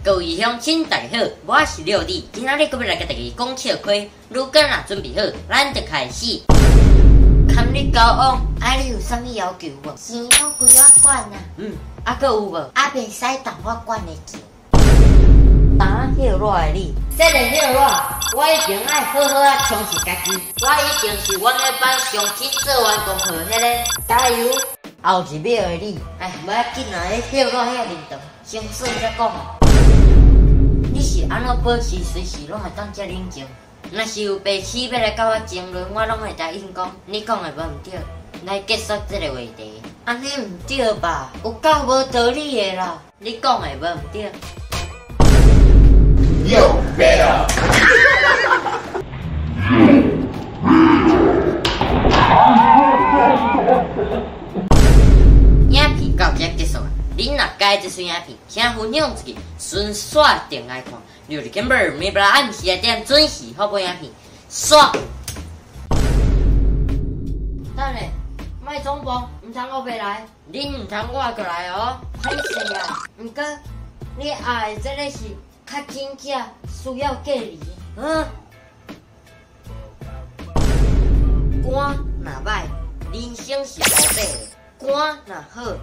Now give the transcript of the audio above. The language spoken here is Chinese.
各位乡亲大家好，我是廖弟，今仔日搁要来甲大家讲笑话。如果若准备好，咱就开始。看你交往，你有啥物要求无？钱拢归我管啊，搁有无？袂使当我管的钱。打hiệu热的你，这个hiệu热，我一定爱好好啊充实家己。我一定是阮个班上紧做完功课迄个，加油！后一秒的你，无要紧啊，迄hiệu热遐认同，先说再讲。你是安怎保持随时拢会当遮冷静？若是有白痴要来甲我争论，我拢会答应讲，你讲的无毋对，来结束这个话题。安尼毋对吧？有够无道理的啦！你讲的无毋对。又背了。影片到这结束啊！恁若介这撮影片，请分享出去，顺续订来看。留一根本，明不啦？暗时点准时好播影片，刷。等下，卖总部，唔通我袂来，恁唔通我过来哦。歹势啊！毋过你爱这个是较真假，需要隔离。肝若歹，人生是黑白的；肝若好。